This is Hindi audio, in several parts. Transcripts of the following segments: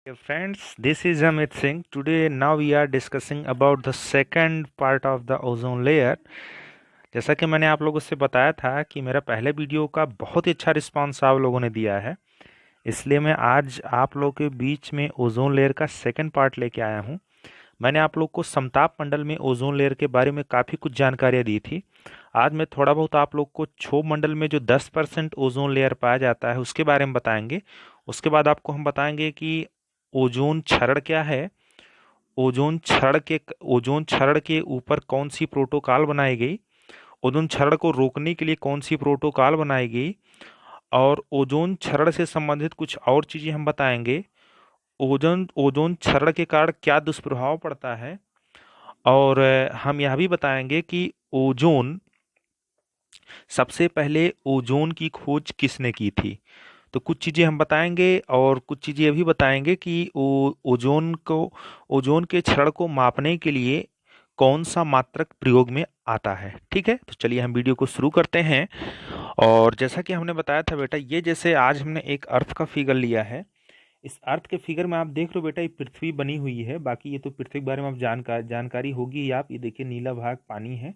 Dear friends, this is Amit Singh. Today, now we are discussing about the second part of the ozone layer. जैसा कि मैंने आप लोगों से बताया था कि मेरा पहले वीडियो का बहुत ही अच्छा रिस्पांस आप लोगों ने दिया है, इसलिए मैं आज आप लोगों के बीच में ओजोन लेयर का सेकंड पार्ट लेके आया हूँ। मैंने आप लोग को समताप मंडल में ओजोन लेयर के बारे में काफ़ी कुछ जानकारियाँ दी थी। आज मैं थोड़ा बहुत आप लोग को क्षोभ मंडल में जो 10% ओजोन लेयर पाया जाता है उसके बारे में बताएंगे। उसके बाद आपको हम बताएंगे कि ओजोन क्षरण क्या है, ओजोन क्षरण के ऊपर कौन सी प्रोटोकॉल बनाई गई, ओजोन क्षरण को रोकने के लिए कौन सी प्रोटोकॉल बनाई गई, और ओजोन क्षरण से संबंधित कुछ और चीज़ें हम बताएंगे। ओजोन ओजोन क्षरण के कारण क्या दुष्प्रभाव पड़ता है, और हम यह भी बताएंगे कि ओजोन सबसे पहले ओजोन की खोज किसने की थी। तो कुछ चीज़ें हम बताएंगे और कुछ चीज़ें ये भी बताएंगे कि ओजोन के क्षरण को मापने के लिए कौन सा मात्रक प्रयोग में आता है। ठीक है, तो चलिए हम वीडियो को शुरू करते हैं। और जैसा कि हमने बताया था बेटा, ये जैसे आज हमने एक अर्थ का फिगर लिया है। इस अर्थ के फिगर में आप देख रहे हो बेटा, ये पृथ्वी बनी हुई है। बाकी ये तो पृथ्वी के बारे में आप जानकारी होगी ही। आप ये देखिए, नीला भाग पानी है।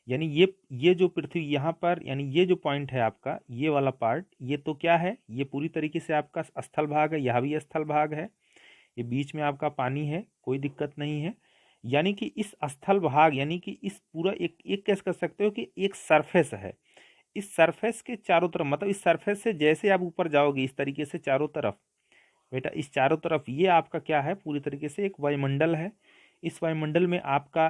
यानी ये जो पृथ्वी यहाँ पर, यानी ये जो पॉइंट है आपका, ये वाला पार्ट, ये तो क्या है, ये पूरी तरीके से आपका स्थल भाग है। यह भी स्थल भाग है। ये बीच में आपका पानी है, कोई दिक्कत नहीं है। यानी कि इस स्थल भाग, यानी कि इस पूरा एक एक कैसे कर सकते हो कि एक सरफेस है। इस सरफेस के चारों तरफ, मतलब इस सरफेस से जैसे आप ऊपर जाओगे इस तरीके से चारों तरफ बेटा, इस चारों तरफ ये आपका क्या है, पूरी तरीके से एक वायुमंडल है। इस वायुमंडल में आपका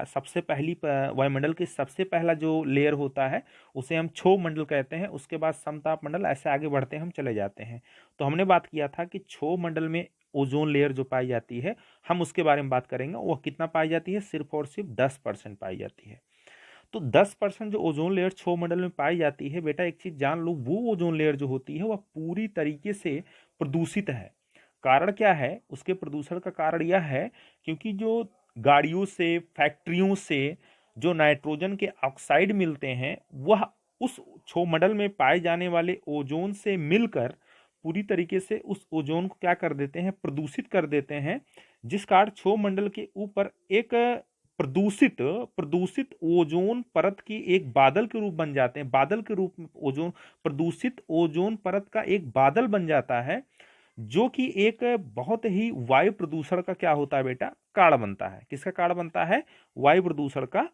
वायुमंडल के सबसे पहला जो लेयर होता है उसे हम क्षोभ मंडल कहते हैं। उसके बाद समताप मंडल, ऐसे आगे बढ़ते हैं, हम चले जाते हैं। तो हमने बात किया था कि क्षोभ मंडल में ओजोन लेयर जो पाई जाती है, हम उसके बारे में बात करेंगे। वह कितना पाई जाती है, सिर्फ और सिर्फ 10% पाई जाती है। तो 10% जो ओजोन लेयर क्षोभ मंडल में पाई जाती है बेटा, एक चीज जान लो, वो ओजोन लेयर जो होती है वह पूरी तरीके से प्रदूषित है। कारण क्या है उसके प्रदूषण का? कारण यह है क्योंकि जो गाड़ियों से, फैक्ट्रियों से जो नाइट्रोजन के ऑक्साइड मिलते हैं, वह उस क्षोभमंडल में पाए जाने वाले ओजोन से मिलकर पूरी तरीके से उस ओजोन को क्या कर देते हैं, प्रदूषित कर देते हैं। जिस कारण क्षोभमंडल के ऊपर एक प्रदूषित प्रदूषित ओजोन परत की एक बादल के रूप बन जाते हैं। बादल के रूप में ओजोन, प्रदूषित ओजोन परत का एक बादल बन जाता है, जो कि एक बहुत ही वायु प्रदूषण का क्या होता है बेटा, कारण बनता है। किसका कारण बनता है? वायु प्रदूषण का।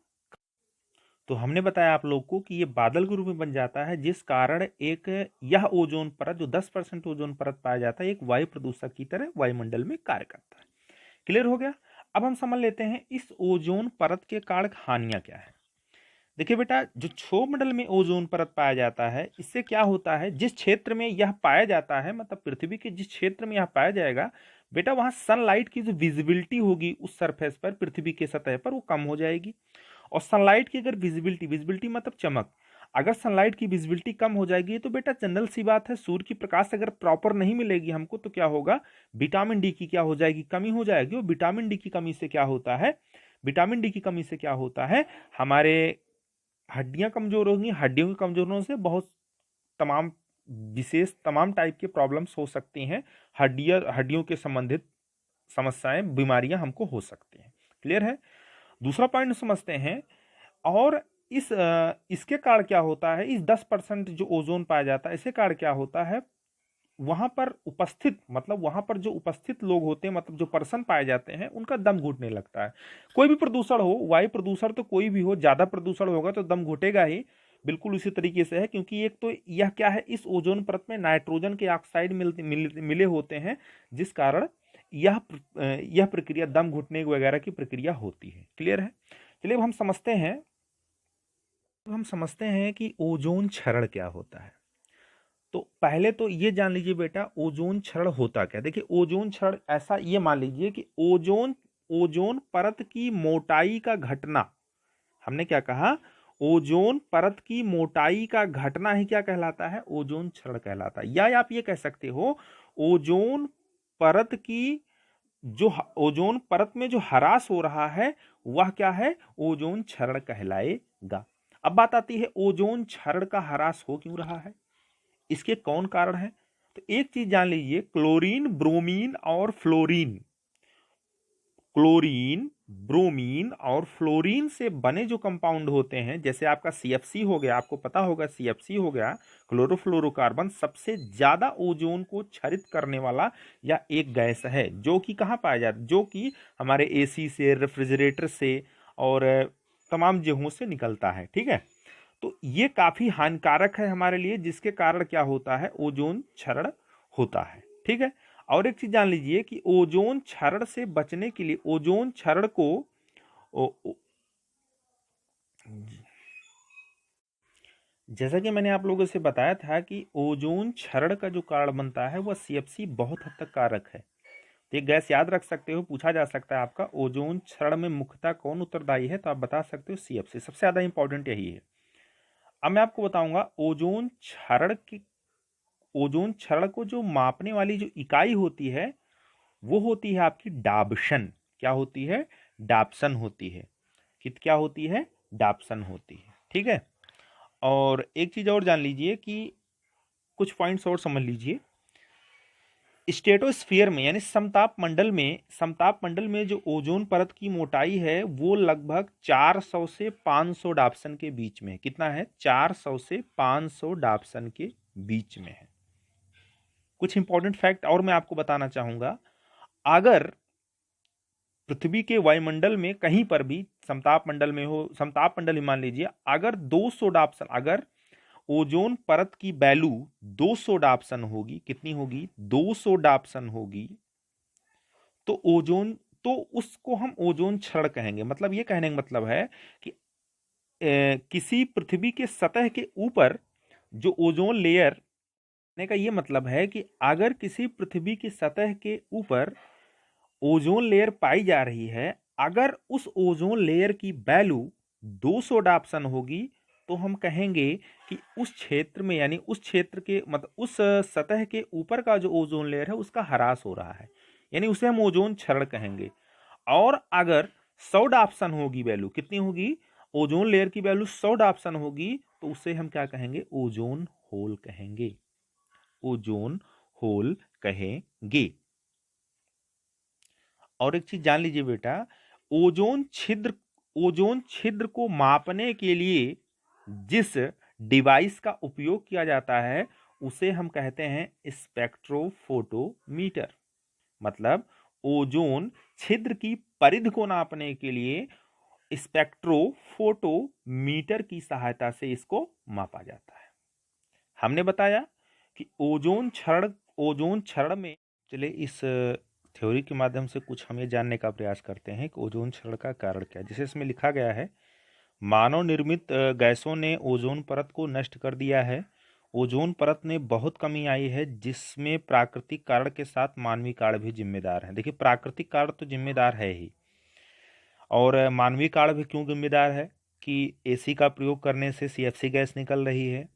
तो हमने बताया आप लोग को कि ये बादल के रूप में बन जाता है, जिस कारण एक यह ओजोन परत जो 10% ओजोन परत पाया जाता है, एक वायु प्रदूषक की तरह वायुमंडल में कार्य करता है। क्लियर हो गया? अब हम समझ लेते हैं इस ओजोन परत के कारण हानियां क्या है। देखिए बेटा, जो क्षोभ मंडल में ओजोन परत पाया जाता है, इससे क्या होता है, जिस क्षेत्र में यह पाया जाता है, मतलब पृथ्वी के जिस क्षेत्र में यह पाया जाएगा बेटा, वहां सनलाइट की जो विजिबिलिटी होगी उस सरफेस पर, पृथ्वी के सतह पर, वो कम हो जाएगी। और सनलाइट की अगर विजिबिलिटी, विजिबिलिटी मतलब चमक, अगर सनलाइट की विजिबिलिटी कम हो जाएगी तो बेटा जनरल सी बात है, सूर्य की प्रकाश अगर प्रॉपर नहीं मिलेगी हमको, तो क्या होगा, विटामिन डी की क्या हो जाएगी, कमी हो जाएगी। और विटामिन डी की कमी से क्या होता है, विटामिन डी की कमी से क्या होता है, हमारे हड्डियां कमजोर होंगी। हड्डियों की कमजोर होने से बहुत तमाम विशेष तमाम टाइप के प्रॉब्लम्स हो सकती हैं। हड्डियों के संबंधित समस्याएं, बीमारियां हमको हो सकती हैं। क्लियर है? दूसरा पॉइंट समझते हैं। और इसके कारण क्या होता है, इस 10% जो ओजोन पाया जाता है, इसके कारण क्या होता है, वहां पर उपस्थित, मतलब वहां पर जो उपस्थित लोग होते हैं, मतलब जो पर्सन पाए जाते हैं, उनका दम घुटने लगता है। कोई भी प्रदूषण हो, वायु प्रदूषण तो कोई भी हो, ज्यादा प्रदूषण होगा तो दम घुटेगा ही। बिल्कुल उसी तरीके से है, क्योंकि एक तो यह क्या है, इस ओजोन परत में नाइट्रोजन के ऑक्साइड मिले होते हैं, जिस कारण यह प्रक्रिया, दम घुटने वगैरह की प्रक्रिया होती है। क्लियर है? चलिए अब हम समझते हैं कि ओजोन क्षरण क्या होता है। तो पहले तो ये जान लीजिए बेटा, ओजोन क्षरण होता क्या। देखिए, ओजोन क्षरण ऐसा, ये मान लीजिए कि ओजोन ओजोन परत की मोटाई का घटना, हमने क्या कहा, ओजोन परत की मोटाई का घटना ही क्या कहलाता है, ओजोन क्षरण कहलाता है। या आप ये कह सकते हो, ओजोन परत की ओजोन परत में जो ह्रास हो रहा है, वह क्या है, ओजोन क्षरण कहलाएगा। अब बात आती है, ओजोन क्षरण का ह्रास हो क्यों रहा है, इसके कौन कारण है। तो एक चीज जान लीजिए, क्लोरीन, ब्रोमीन और फ्लोरीन, क्लोरीन, ब्रोमीन और फ्लोरीन से बने जो कंपाउंड होते हैं, जैसे आपका सीएफसी हो गया, आपको पता होगा सीएफसी हो गया, क्लोरोफ्लोरोकार्बन, सबसे ज्यादा ओजोन को क्षरित करने वाला या एक गैस है, जो कि कहाँ पाया जाता है, जो कि हमारे एसी से, रेफ्रिजरेटर से और तमाम जगहों से निकलता है। ठीक है, तो ये काफी हानिकारक है हमारे लिए, जिसके कारण क्या होता है, ओजोन क्षरण होता है। ठीक है, और एक चीज जान लीजिए कि ओजोन क्षरण से बचने के लिए, ओजोन क्षरण को ओ, ओ, जैसा कि मैंने आप लोगों से बताया था कि ओजोन क्षरण का जो कारण बनता है वह सीएफसी बहुत हद तक कारक है। तो ये गैस याद रख सकते हो, पूछा जा सकता है आपका, ओजोन क्षरण में मुख्यतः कौन उत्तरदायी है, तो आप बता सकते हो सीएफसी, सबसे ज्यादा इंपॉर्टेंट यही है। अब मैं आपको बताऊंगा ओजोन क्षरण की, ओजोन क्षरण को जो मापने वाली जो इकाई होती है वो होती है आपकी डाबसन। क्या होती है, डाबसन होती है। क्या होती है, डाबसन होती है। ठीक है, और एक चीज और जान लीजिए कि कुछ पॉइंट्स और समझ लीजिए, स्ट्रेटोस्फीयर में यानी समताप मंडल में, समताप मंडल में जो ओजोन परत की मोटाई है वो लगभग 400 से 500 डाप्सन के बीच में है। कितना है, 400 से 500 डाप्सन के बीच में है। कुछ इंपॉर्टेंट फैक्ट और मैं आपको बताना चाहूंगा, अगर पृथ्वी के वायुमंडल में कहीं पर भी समताप मंडल में हो, समताप मंडल ही मान लीजिए, अगर 200 डाप्सन, अगर ओजोन परत की वैल्यू 200 डाप्सन होगी, कितनी होगी, 200 डाप्सन होगी, तो ओजोन, तो उसको हम ओजोन क्षरण कहेंगे। मतलब ये कहने का मतलब है कि किसी पृथ्वी के सतह के ऊपर जो ओजोन लेयर, ने का ये मतलब है कि अगर किसी पृथ्वी की सतह के ऊपर ओजोन लेयर पाई जा रही है, अगर उस ओजोन लेयर की वैल्यू 200 डाप्सन होगी, तो हम कहेंगे कि उस क्षेत्र में, यानी उस क्षेत्र के, मतलब उस सतह के ऊपर का जो ओजोन लेयर है उसका ह्रास हो रहा है, यानी उसे हम ओजोन क्षरण कहेंगे। और अगर 100 डाप्सन होगी, वैल्यू कितनी होगी, ओजोन लेयर की वैल्यू 100 डाप्सन होगी, तो उसे हम क्या कहेंगे, ओजोन होल कहेंगे, ओजोन होल कहेंगे। और एक चीज जान लीजिए बेटा, ओजोन छिद्र, ओजोन छिद्र को मापने के लिए जिस डिवाइस का उपयोग किया जाता है उसे हम कहते हैं स्पेक्ट्रोफोटोमीटर। मतलब ओजोन छिद्र की परिधि को नापने के लिए स्पेक्ट्रोफोटोमीटर की सहायता से इसको मापा जाता है। हमने बताया कि ओजोन क्षरण, ओजोन क्षरण में, चले इस थ्योरी के माध्यम से कुछ हम ये जानने का प्रयास करते हैं कि ओजोन क्षरण का कारण क्या है। जैसे इसमें लिखा गया है, मानव निर्मित गैसों ने ओजोन परत को नष्ट कर दिया है। ओजोन परत में बहुत कमी आई है, जिसमें प्राकृतिक कारण के साथ मानवीय कारण भी जिम्मेदार है। देखिए, प्राकृतिक कारण तो जिम्मेदार है ही, और मानवीय कारण भी क्यों जिम्मेदार है कि एसी का प्रयोग करने से सीएफसी गैस निकल रही है,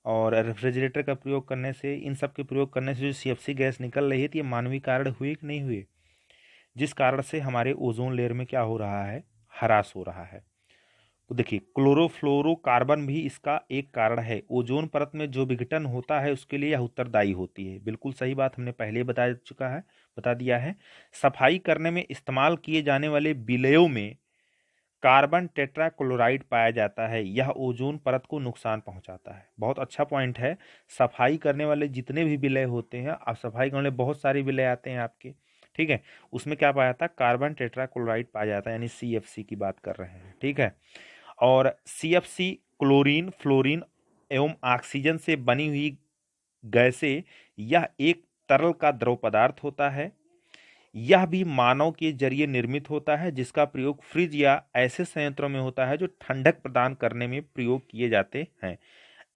और रेफ्रिजरेटर का प्रयोग करने से, इन सब के प्रयोग करने से जो सीएफसी गैस निकल रही है, तो ये मानवीय कारण हुए कि नहीं हुए, जिस कारण से हमारे ओजोन लेयर में क्या हो रहा है, ह्रास हो रहा है। तो देखिए, क्लोरोफ्लोरोकार्बन भी इसका एक कारण है। ओजोन परत में जो विघटन होता है उसके लिए यह उत्तरदायी होती है। बिल्कुल सही बात हमने पहले बता चुका है, बता दिया है। सफाई करने में इस्तेमाल किए जाने वाले विलयों में कार्बन टेट्राक्लोराइड पाया जाता है, यह ओजोन परत को नुकसान पहुंचाता है। बहुत अच्छा पॉइंट है। सफाई करने वाले जितने भी विलय होते हैं, आप सफाई करने वाले बहुत सारे विलय आते हैं आपके, ठीक है, उसमें क्या पाया जाता है, कार्बन टेट्राक्लोराइड पाया जाता है, यानी सीएफसी की बात कर रहे हैं। ठीक है, और सीएफसी क्लोरीन, फ्लोरीन एवं ऑक्सीजन से बनी हुई गैसें, यह एक तरल का द्रव पदार्थ होता है। यह भी मानव के जरिए निर्मित होता है, जिसका प्रयोग फ्रिज या ऐसे संयंत्रों में होता है जो ठंडक प्रदान करने में प्रयोग किए जाते हैं।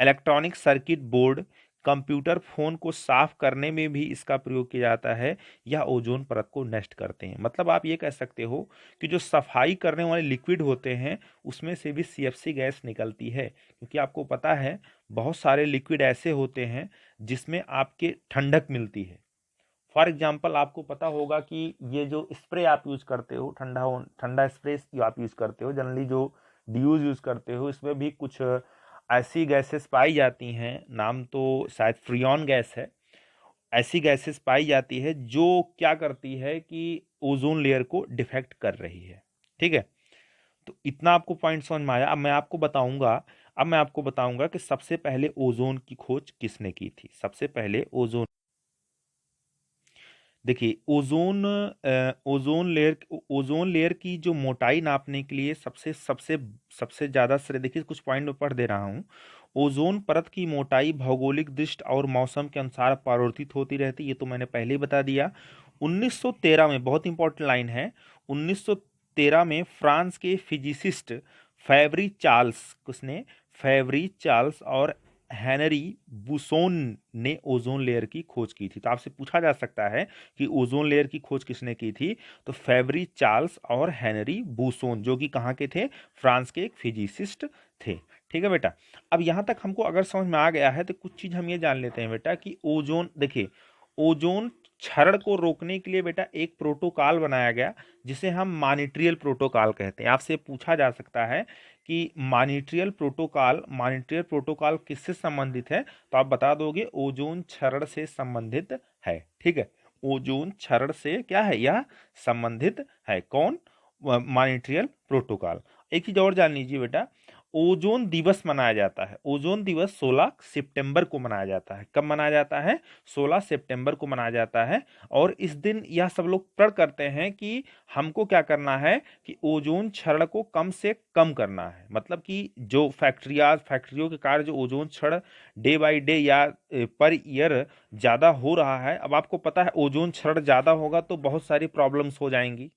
Electronic circuit board, computer, phone को साफ करने में भी इसका प्रयोग किया जाता है। यह ओजोन परत को नष्ट करते हैं। मतलब आप ये कह सकते हो कि जो सफाई करने वाले लिक्विड होते हैं उसमें से भी सीएफसी गैस निकलती है, क्योंकि आपको पता है बहुत सारे लिक्विड ऐसे होते हैं जिसमें आपके ठंडक मिलती है। फॉर एग्जाम्पल, आपको पता होगा कि ये जो स्प्रे आप यूज करते हो, ठंडा ठंडा स्प्रे जो आप यूज करते हो, जनरली जो ड्यूज यूज करते हो, इसमें भी कुछ ऐसी गैसेस पाई जाती हैं, नाम तो शायद फ्रियॉन गैस है। ऐसी गैसेस पाई जाती है जो क्या करती है कि ओजोन लेयर को डिफेक्ट कर रही है। ठीक है, तो इतना आपको पॉइंट समझ में आया। अब मैं आपको बताऊंगा कि सबसे पहले ओजोन की खोज किसने की थी। सबसे पहले ओजोन, देखिए ओजोन लेयर की जो मोटाई नापने के लिए सबसे सबसे सबसे ज्यादा श्रेय, देखिए कुछ पॉइंट में पढ़ दे रहा हूँ। ओजोन परत की मोटाई भौगोलिक दृष्टि और मौसम के अनुसार परिवर्तित होती रहती है, ये तो मैंने पहले ही बता दिया। 1913 में, बहुत इंपॉर्टेंट लाइन है, 1913 में फ्रांस के फिजिसिस्ट फेवरी चार्ल्स, किसने, फेवरी चार्ल्स और हेनरी बुसोन ने ओजोन लेयर की खोज की थी। तो आपसे पूछा जा सकता है कि ओजोन लेयर की खोज किसने की थी, तो फेवरी चार्ल्स और हेनरी बुसोन, जो कि कहाँ के थे, फ्रांस के एक फिजिसिस्ट थे। ठीक है बेटा, अब यहां तक हमको अगर समझ में आ गया है तो कुछ चीज हम ये जान लेते हैं बेटा कि ओजोन, देखिए ओजोन क्षरण को रोकने के लिए बेटा एक प्रोटोकॉल बनाया गया जिसे हम मॉनिट्रियल प्रोटोकॉल कहते हैं। आपसे पूछा जा सकता है कि मॉनिट्रियल प्रोटोकॉल किससे संबंधित है, तो आप बता दोगे ओजोन क्षरण से संबंधित है। ठीक है, ओजोन क्षरण से क्या है, यह संबंधित है। कौन, मॉनिट्रियल प्रोटोकॉल। एक चीज और जान लीजिए बेटा, ओजोन दिवस मनाया जाता है, ओजोन दिवस 16 सितंबर को मनाया जाता है। कब मनाया जाता है, 16 सितंबर को मनाया जाता है। और इस दिन यह सब लोग प्रण करते हैं कि हमको क्या करना है कि ओजोन क्षरण को कम से कम करना है। मतलब कि जो फैक्ट्रियों के कारण जो ओजोन क्षरण डे बाय डे या पर ईयर ज्यादा हो रहा है, अब आपको पता है ओजोन क्षरण ज्यादा होगा तो बहुत सारी प्रॉब्लम्स हो जाएंगी।